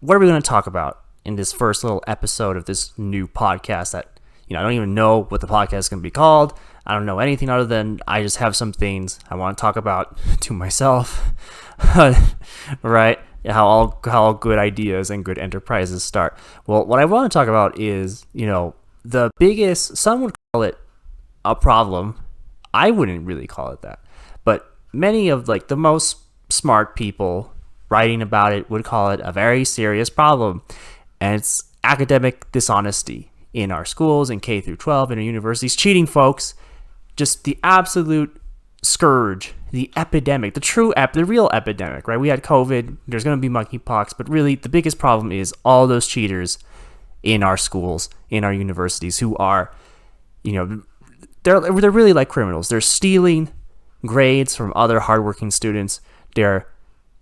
what are we going to talk about in this first little episode of this new podcast that, I don't even know what the podcast is going to be called. I don't know anything other than I just have some things I want to talk about to myself, right? How all good ideas and good enterprises start. Well, what I want to talk about is, the biggest, some would call it a problem. I wouldn't really call it that. But many of the most smart people writing about it would call it a very serious problem. And it's academic dishonesty in our schools, in K through 12, in our universities. Cheating, folks. Just the absolute scourge, the epidemic, the real epidemic, right? We had COVID, there's going to be monkeypox, but really the biggest problem is all those cheaters in our schools, in our universities, who are, they're really like criminals. They're stealing grades from other hardworking students. They're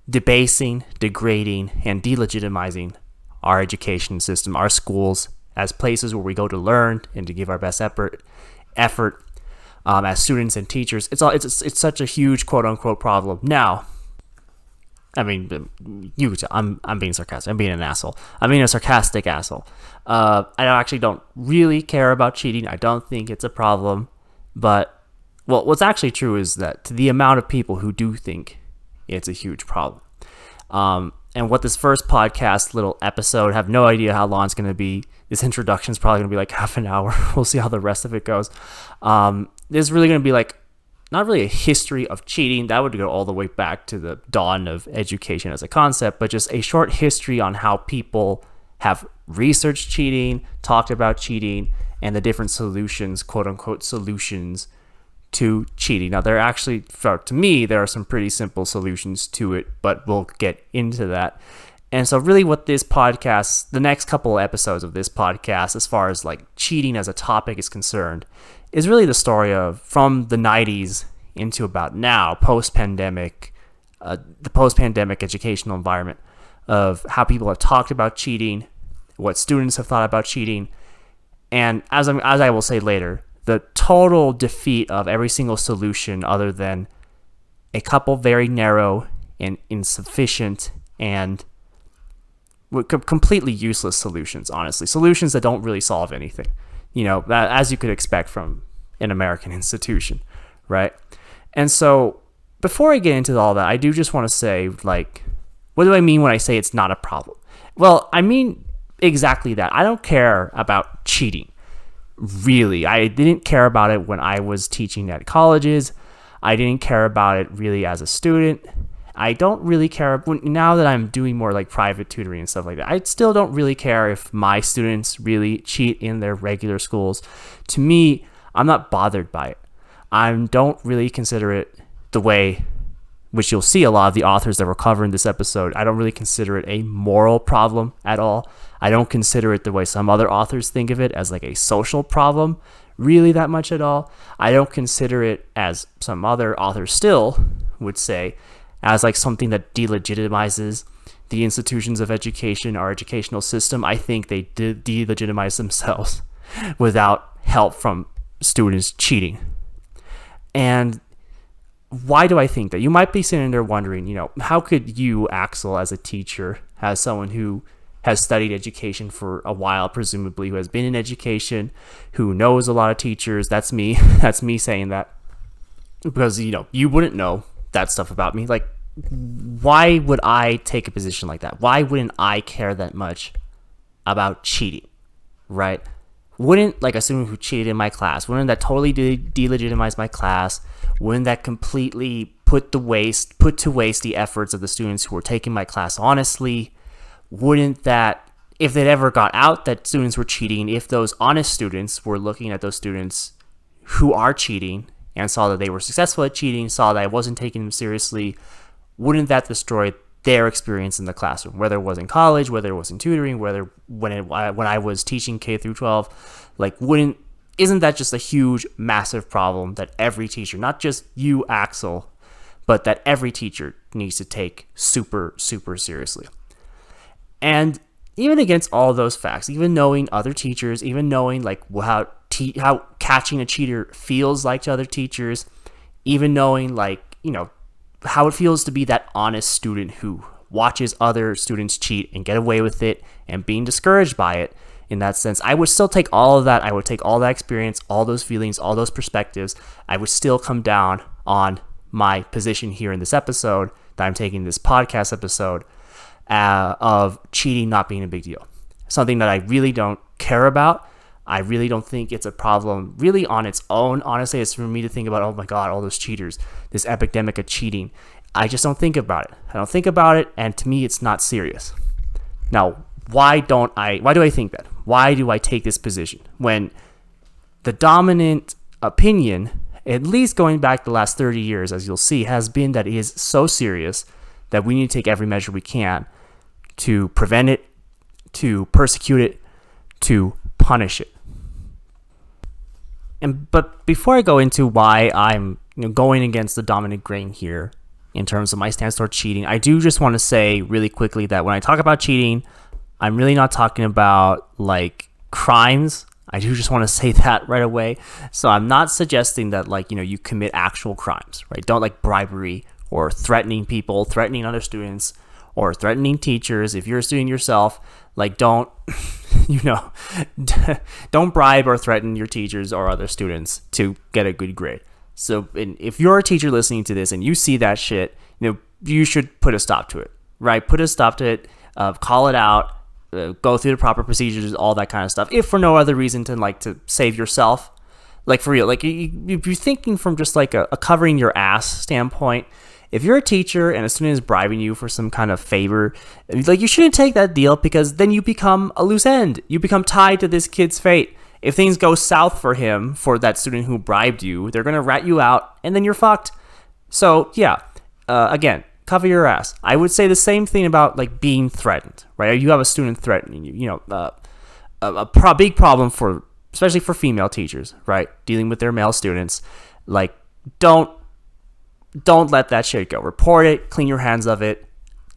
debasing, degrading, and delegitimizing our education system, our schools, as places where we go to learn and to give our best effort. As students and teachers, it's such a huge quote unquote problem. Now, I mean, I'm being sarcastic. I'm being an asshole. I'm being a sarcastic asshole. I actually don't really care about cheating. I don't think it's a problem. But what's actually true is that to the amount of people who do think it's a huge problem. And what this first podcast little episode, have no idea how long it's going to be. This introduction is probably going to be like half an hour. We'll see how the rest of it goes. This is really going to be not really a history of cheating. That would go all the way back to the dawn of education as a concept, but just a short history on how people have researched cheating, talked about cheating, and the different solutions, quote unquote solutions to cheating. Now, to me, there are some pretty simple solutions to it, but we'll get into that. And so really what this podcast, the next couple of episodes of this podcast, as far as cheating as a topic is concerned, is really the story of from the 90s into about now, post-pandemic, the post-pandemic educational environment of how people have talked about cheating, what students have thought about cheating, and as I will say later, the total defeat of every single solution other than a couple very narrow and insufficient and completely useless solutions, honestly. Solutions that don't really solve anything, as you could expect from an American institution, right? And so before I get into all that, I do just want to say, what do I mean when I say it's not a problem? Well, I mean exactly that. I don't care about cheating. Really, I didn't care about it when I was teaching at colleges. I didn't care about it really as a student. I don't really care now that I'm doing more private tutoring and stuff like that. I still don't really care if my students really cheat in their regular schools. To me, I'm not bothered by it. I don't really consider it the way, which you'll see a lot of the authors that were covering this episode, I don't really consider it a moral problem at all. I don't consider it the way some other authors think of it, as a social problem, really that much at all. I don't consider it, as some other authors still would say, as something that delegitimizes the institutions of education, our educational system. I think they delegitimize themselves without help from students cheating. And why do I think that? You might be sitting there wondering, how could you, Axel, as a teacher, as someone who has studied education for a while, presumably, who has been in education, who knows a lot of teachers, that's me saying that, because, you wouldn't know that stuff about me. Why would I take a position like that? Why wouldn't I care that much about cheating, right? Wouldn't a student who cheated in my class, wouldn't that totally delegitimize my class? Wouldn't that completely put to waste the efforts of the students who were taking my class honestly? Wouldn't that, if it ever got out that students were cheating, if those honest students were looking at those students who are cheating and saw that they were successful at cheating, saw that I wasn't taking them seriously, wouldn't that destroy their experience in the classroom, whether it was in college, whether it was in tutoring, whether when I was teaching K through 12, isn't that just a huge, massive problem that every teacher, not just you, Axel, but that every teacher needs to take super, super seriously? And even against all those facts, even knowing other teachers, even knowing how catching a cheater feels like to other teachers, even knowing how it feels to be that honest student who watches other students cheat and get away with it and being discouraged by it in that sense, I would still take all of that. I would take all that experience, all those feelings, all those perspectives. I would still come down on my position here in this episode that I'm taking, this podcast episode, of cheating not being a big deal. Something that I really don't care about. I really don't think it's a problem really on its own. Honestly, it's for me to think about, oh my God, all those cheaters, this epidemic of cheating. I just don't think about it. I don't think about it, and to me, it's not serious. Now, why do I think that? Why do I take this position when the dominant opinion, at least going back the last 30 years, as you'll see, has been that it is so serious that we need to take every measure we can to prevent it, to persecute it, to punish it. But before I go into why I'm going against the dominant grain here in terms of my stance toward cheating, I do just want to say really quickly that when I talk about cheating, I'm really not talking about like crimes. I do just want to say that right away. So I'm not suggesting that you commit actual crimes, right? Don't like bribery or threatening people, threatening other students, or threatening teachers. If you're a student yourself, don't don't bribe or threaten your teachers or other students to get a good grade. So if you're a teacher listening to this and you see that shit, you should put a stop to it, right? Put a stop to it, call it out, go through the proper procedures, all that kind of stuff. If for no other reason to save yourself, for real, if you're thinking from just a covering your ass standpoint, if you're a teacher and a student is bribing you for some kind of favor, you shouldn't take that deal, because then you become a loose end. You become tied to this kid's fate. If things go south for that student who bribed you, they're going to rat you out and then you're fucked. So yeah, again, cover your ass. I would say the same thing about being threatened, right? You have a student threatening you, a big problem especially for female teachers, right? Dealing with their male students, don't let that shit go. Report it. Clean your hands of it.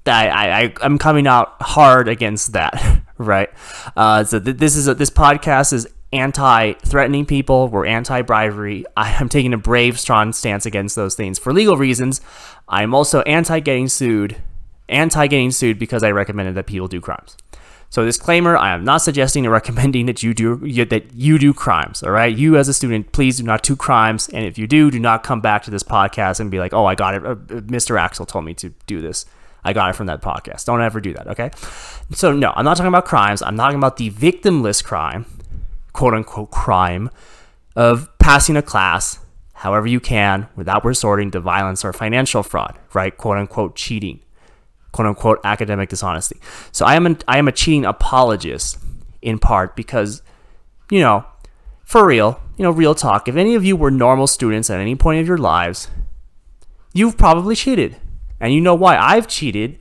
I'm coming out hard against that, right? So this podcast is anti-threatening people. We're anti-bribery. I'm taking a brave, strong stance against those things for legal reasons. I'm also anti-getting sued because I recommended that people do crimes. So disclaimer, I am not suggesting or recommending that you do crimes, all right? You as a student, please do not do crimes, and if you do not come back to this podcast and be like, oh, I got it, Mr. Axel told me to do this. I got it from that podcast. Don't ever do that, okay? So no, I'm not talking about crimes. I'm talking about the victimless crime, quote-unquote crime, of passing a class however you can without resorting to violence or financial fraud, right? Quote-unquote cheating. Quote-unquote academic dishonesty. So I am a cheating apologist in part because, for real, real talk, if any of you were normal students at any point of your lives, you've probably cheated. And you know why I've cheated,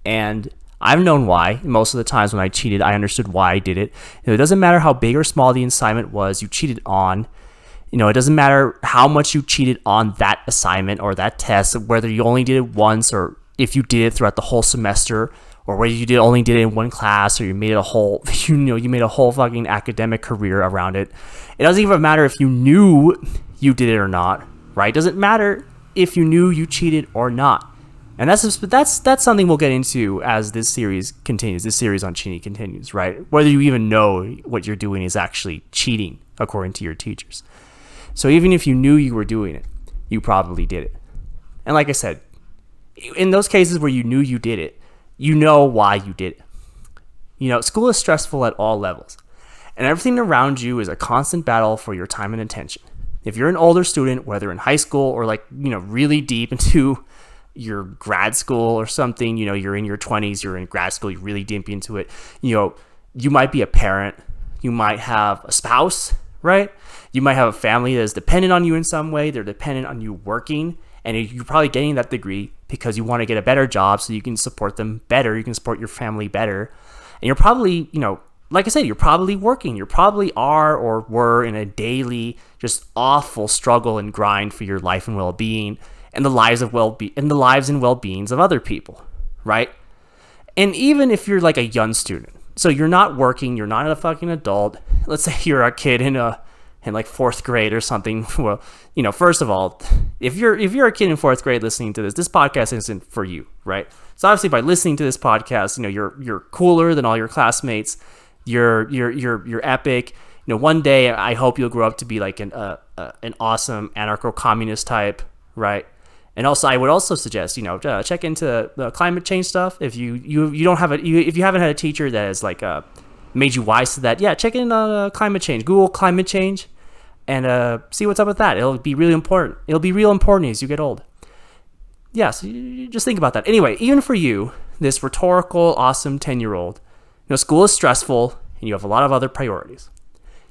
and I've known why. Most of the times when I cheated, I understood why I did it. It doesn't matter how big or small the assignment was you cheated on. It doesn't matter how much you cheated on that assignment or that test, whether you only did it once or if you did it throughout the whole semester, or whether you only did it in one class, or you made a whole, you made a whole fucking academic career around it. It doesn't even matter if you knew you did it or not, right? It doesn't matter if you knew you cheated or not. And that's something we'll get into as this series continues. This series on cheating continues, right? Whether you even know what you're doing is actually cheating, according to your teachers. So even if you knew you were doing it, you probably did it. And like I said, in those cases where you knew you did it, you know why you did it. School is stressful at all levels, and everything around you is a constant battle for your time and attention. If you're an older student, whether in high school or really deep into your grad school or something, you're in your 20s, you're in grad school, you're really deep into it, you might be a parent, you might have a spouse, right? You might have a family that is dependent on you in some way. They're dependent on you working, and you're probably getting that degree because you want to get a better job so you can support them better, you can support your family better. And you're probably, like I said, you're probably working. You probably are or were in a daily, just awful struggle and grind for your life and well-being and the lives and well-beings of other people, right? And even if you're a young student, so you're not working, you're not a fucking adult. Let's say you're a kid in a in like fourth grade or something, well, first of all, if you're a kid in fourth grade listening to this podcast isn't for you, right? So obviously by listening to this podcast, you're cooler than all your classmates. You're epic. One day I hope you'll grow up to be like an awesome anarcho-communist type, right? And also, I would also suggest, check into the climate change stuff. If you don't have if you haven't had a teacher that has like made you wise to that, yeah, check in on climate change. Google climate change, and see what's up with that. It'll be really important. It'll be real important as you get old. Yeah, so you just think about that. Anyway, even for you, this rhetorical, awesome 10-year-old, school is stressful, and you have a lot of other priorities.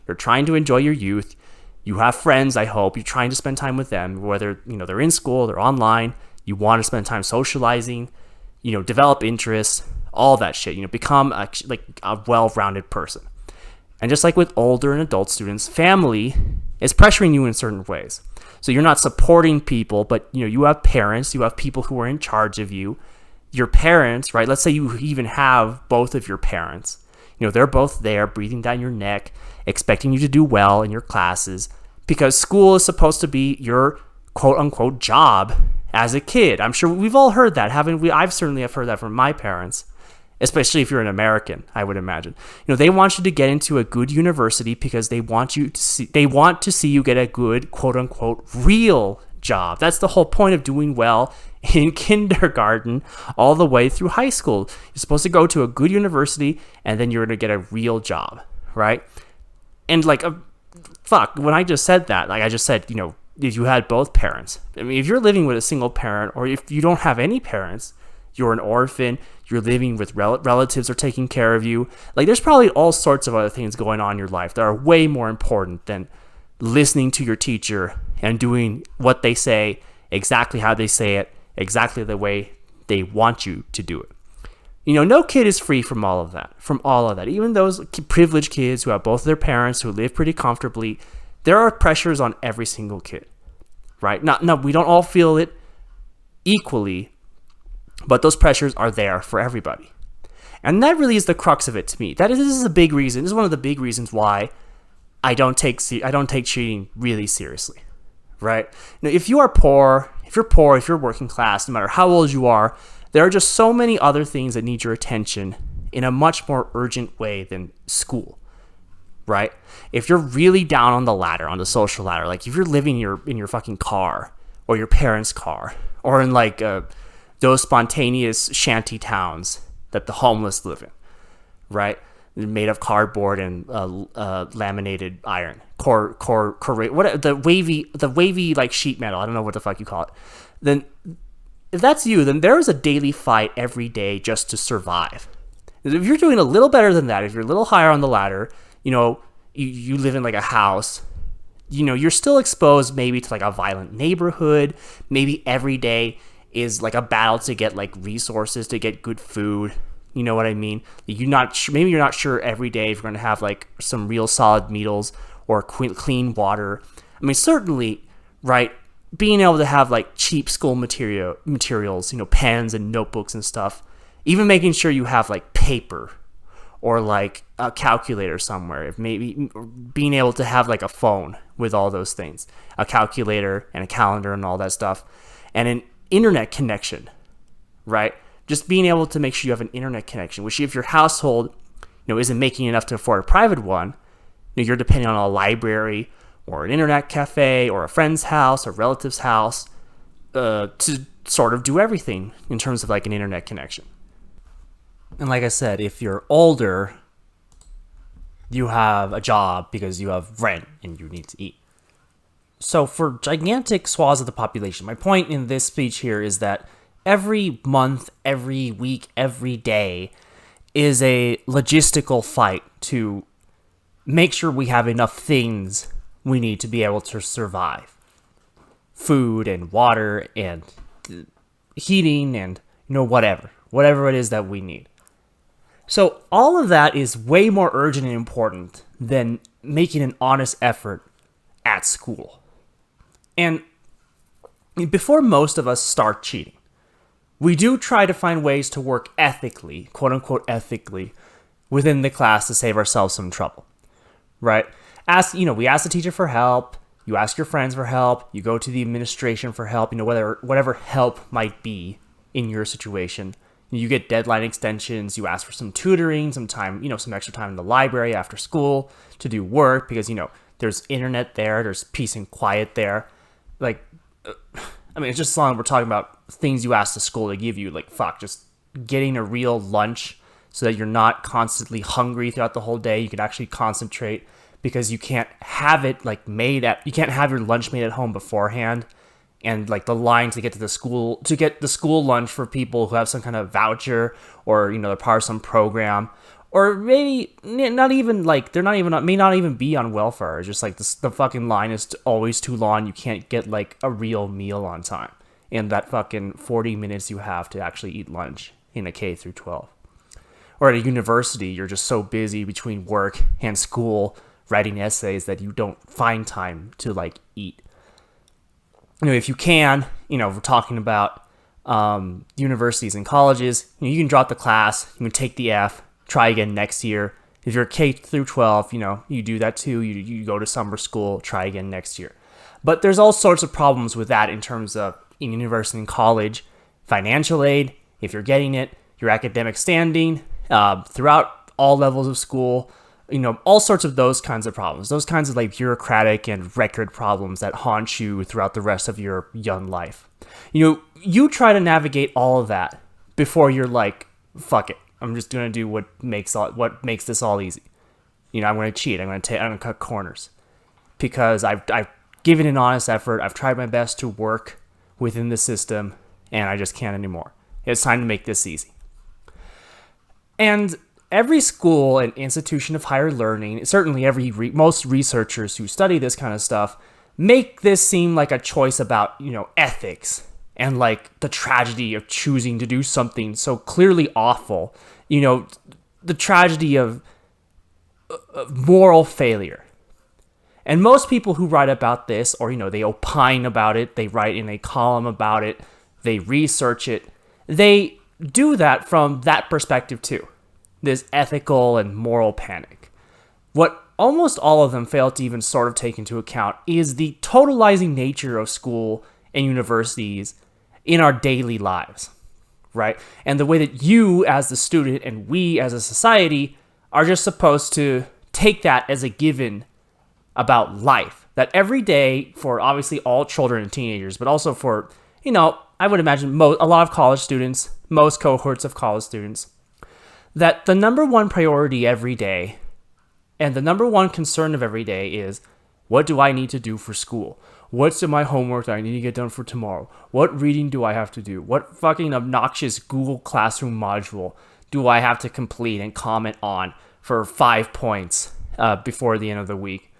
You're trying to enjoy your youth. You have friends, I hope. You're trying to spend time with them, whether they're in school, they're online. You want to spend time socializing, develop interests, all that shit. Become a well-rounded person. And just like with older and adult students, family is pressuring you in certain ways. So you're not supporting people, but you have parents, you have people who are in charge of you. Your parents, right? Let's say you even have both of your parents. They're both there breathing down your neck, expecting you to do well in your classes, because school is supposed to be your quote-unquote job as a kid. I'm sure we've all heard that, haven't we? I've certainly have heard that from my parents, especially if you're an American, I would imagine. They want you to get into a good university because they want to see you get a good quote-unquote real job. That's the whole point of doing well in kindergarten all the way through high school. You're supposed to go to a good university and then you're going to get a real job, right? And when I just said that, I just said, if you had both parents, if you're living with a single parent, or if you don't have any parents, you're an orphan, you're living with relatives are taking care of you. There's probably all sorts of other things going on in your life that are way more important than listening to your teacher and doing what they say, exactly how they say it, exactly the way they want you to do it. No kid is free from all of that. Even those privileged kids who have both their parents, who live pretty comfortably, there are pressures on every single kid, right? No, we don't all feel it equally, but those pressures are there for everybody. And that really is the crux of it to me. This is a big reason. This is one of the big reasons why I don't take cheating really seriously, right? If you're poor, if you're working class, no matter how old you are, there are just so many other things that need your attention in a much more urgent way than school, right? If you're really down on the ladder, on the social ladder, if you're living in your fucking car or your parents' car, or in those spontaneous shanty towns that the homeless live in, right? Made of cardboard and laminated iron, the wavy sheet metal. I don't know what the fuck you call it. Then, if that's you, then there is a daily fight every day just to survive. If you're doing a little better than that, if you're a little higher on the ladder, you live in a house, you're still exposed maybe to a violent neighborhood. Maybe every day is a battle to get resources, to get good food. You know what I mean? Maybe you're not sure every day if you're going to have some real solid meals or clean water. Certainly, right? Being able to have cheap school materials, pens and notebooks and stuff. Even making sure you have paper or a calculator somewhere. If maybe being able to have a phone with all those things, a calculator and a calendar and all that stuff, and an internet connection, right? Just being able to make sure you have an internet connection, which if your household, isn't making enough to afford a private one, you're depending on a library or an internet cafe or a friend's house or relative's house to sort of do everything in terms of an internet connection. And like I said, if you're older, you have a job because you have rent and you need to eat. So for gigantic swaths of the population, my point in this speech here is that every month, every week, every day is a logistical fight to make sure we have enough things we need to be able to survive. Food and water and heating and, whatever it is that we need. So all of that is way more urgent and important than making an honest effort at school. And before most of us start cheating, we do try to find ways to work ethically, quote unquote ethically, within the class to save ourselves some trouble, right? we ask the teacher for help. You ask your friends for help. You go to the administration for help, whatever help might be in your situation. You get deadline extensions. You ask for some tutoring, some time, some extra time in the library after school to do work because, there's internet there. There's peace and quiet there. Like, it's just as long as we're talking about things you ask the school to give you, just getting a real lunch so that you're not constantly hungry throughout the whole day. You can actually concentrate because you can't have it you can't have your lunch made at home beforehand. And the line to get to the school lunch for people who have some kind of voucher or, they're part of some program, or maybe not even may not even be on welfare. It's just the fucking line is always too long. You can't get a real meal on time in that fucking 40 minutes you have to actually eat lunch in a K through 12. Or at a university, you're just so busy between work and school writing essays that you don't find time to eat. If you can, we're talking about universities and colleges, you can drop the class, you can take the F, try again next year. If you're K through 12, you do that too. You go to summer school, try again next year. But there's all sorts of problems with that in terms of in university and college, financial aid, if you're getting it, your academic standing, throughout all levels of school, all sorts of those kinds of problems, those kinds of bureaucratic and record problems that haunt you throughout the rest of your young life. You try to navigate all of that before you're fuck it. I'm just going to do what makes this all easy. I'm going to cheat. I'm going to cut corners because I've given an honest effort. I've tried my best to work within the system and I just can't anymore. It's time to make this easy. And every school and institution of higher learning, certainly most researchers who study this kind of stuff, make this seem like a choice about, ethics and the tragedy of choosing to do something so clearly awful, the tragedy of moral failure. And most people who write about this, or, they opine about it, they write in a column about it, they research it, they do that from that perspective too. This ethical and moral panic. What almost all of them fail to even sort of take into account is the totalizing nature of school and universities in our daily lives, right? And the way that you as the student and we as a society are just supposed to take that as a given about life. That every day for obviously all children and teenagers, but also for, I would imagine a lot of college students, most cohorts of college students, that the number one priority every day and the number one concern of every day is, what do I need to do for school? What's my homework that I need to get done for tomorrow? What reading do I have to do? What fucking obnoxious Google Classroom module do I have to complete and comment on for 5 points before the end of the week?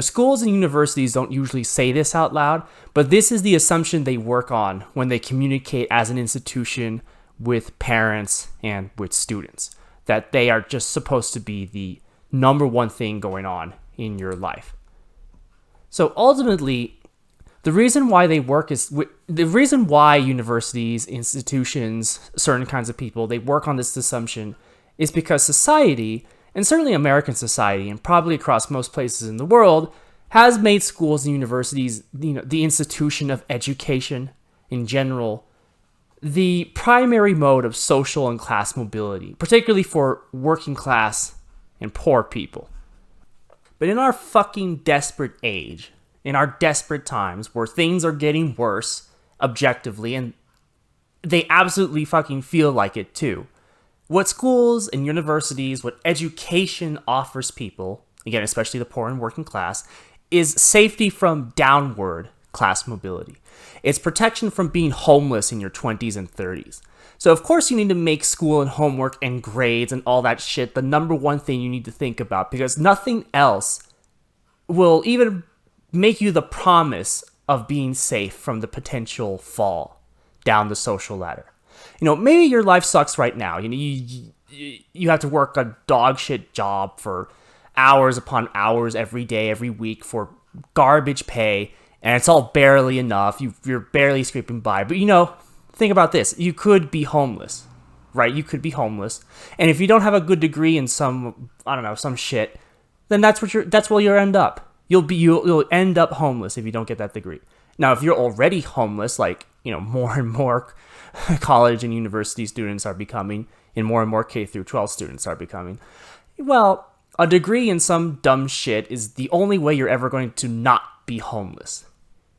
Schools and universities don't usually say this out loud, but this is the assumption they work on when they communicate as an institution with parents and with students, that they are just supposed to be the number one thing going on in your life. So ultimately, the reason why universities, institutions, certain kinds of people, they work on this assumption is because society, and certainly American society, and probably across most places in the world, has made schools and universities, the institution of education in general, the primary mode of social and class mobility, particularly for working class and poor people. But in our fucking desperate age, in our desperate times where things are getting worse objectively, and they absolutely fucking feel like it too, what schools and universities, what education offers people, again, especially the poor and working class, is safety from downward class mobility. It's protection from being homeless in your 20s and 30s. So of course you need to make school and homework and grades and all that shit the number one thing you need to think about, because nothing else will even make you the promise of being safe from the potential fall down the social ladder. Maybe your life sucks right now. You have to work a dog shit job for hours upon hours every day, every week for garbage pay, and it's all barely enough. You're barely scraping by. But think about this. You could be homeless, right? You could be homeless. And if you don't have a good degree in some shit, then that's where you'll end up. You'll end up homeless if you don't get that degree. Now, if you're already homeless, like, more and more college and university students are becoming, and more K through 12 students are becoming, well, a degree in some dumb shit is the only way you're ever going to not be homeless.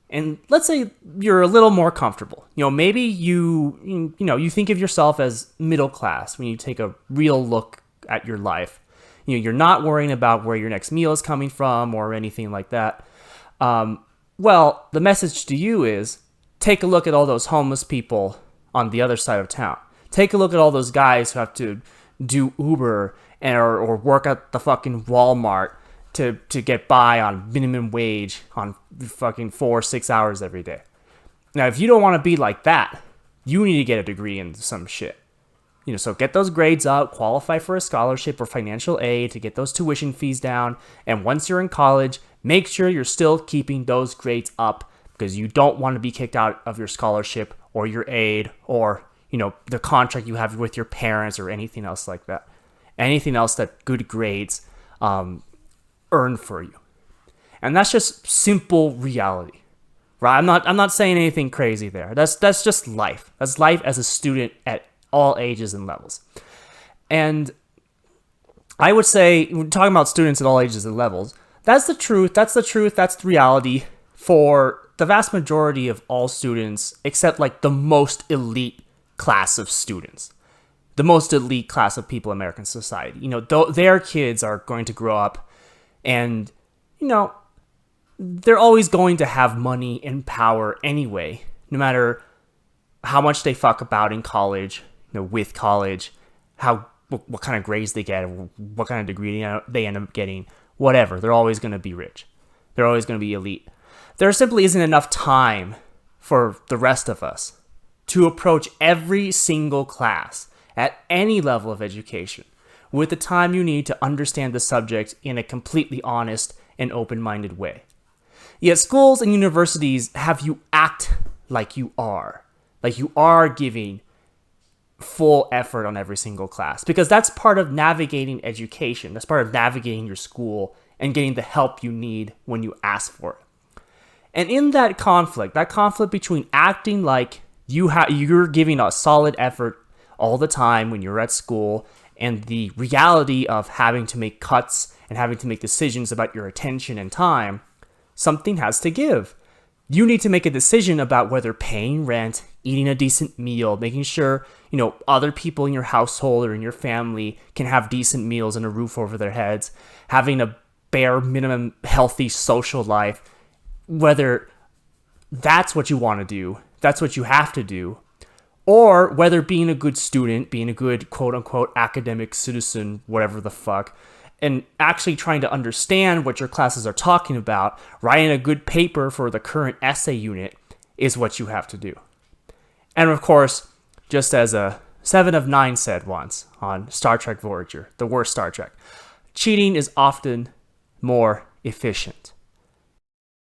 And let's say you're a little more comfortable. Maybe you think of yourself as middle class when you take a real look at your life. You're not worrying about where your next meal is coming from or anything like that. Well, the message to you is take a look at all those homeless people on the other side of town. Take a look at all those guys who have to do Uber or work at the fucking Walmart to get by on minimum wage on fucking 4-6 hours every day. Now, if you don't want to be like that, you need to get a degree in some shit. So get those grades up, qualify for a scholarship or financial aid to get those tuition fees down. And once you're in college, make sure you're still keeping those grades up because you don't want to be kicked out of your scholarship or your aid or, the contract you have with your parents or anything else like that. Anything else that good grades earn for you. And that's just simple reality. Right? I'm not saying anything crazy there. That's just life. That's life as a student at all ages and levels. And I would say, we're talking about students at all ages and levels, that's the truth, that's the reality for the vast majority of all students, except like the most elite class of students, the most elite class of people in American society. Their kids are going to grow up and, they're always going to have money and power anyway, no matter how much they fuck about in college, with college, what kind of grades they get, what kind of degree they end up getting, whatever. They're always going to be rich. They're always going to be elite. There simply isn't enough time for the rest of us to approach every single class at any level of education with the time you need to understand the subject in a completely honest and open-minded way. Yet schools and universities have you act like you are giving full effort on every single class, because that's part of navigating education. That's part of navigating your school and getting the help you need when you ask for it. And in that conflict between acting like you're giving a solid effort all the time when you're at school and the reality of having to make cuts and having to make decisions about your attention and time, something has to give. You need to make a decision about whether paying rent, eating a decent meal, making sure, other people in your household or in your family can have decent meals and a roof over their heads, having a bare minimum healthy social life, whether that's what you want to do, that's what you have to do, or whether being a good student, being a good quote-unquote academic citizen, whatever the fuck, and actually trying to understand what your classes are talking about, writing a good paper for the current essay unit is what you have to do. And of course, just as a 7 of 9 said once on Star Trek Voyager, the worst Star Trek, cheating is often more efficient.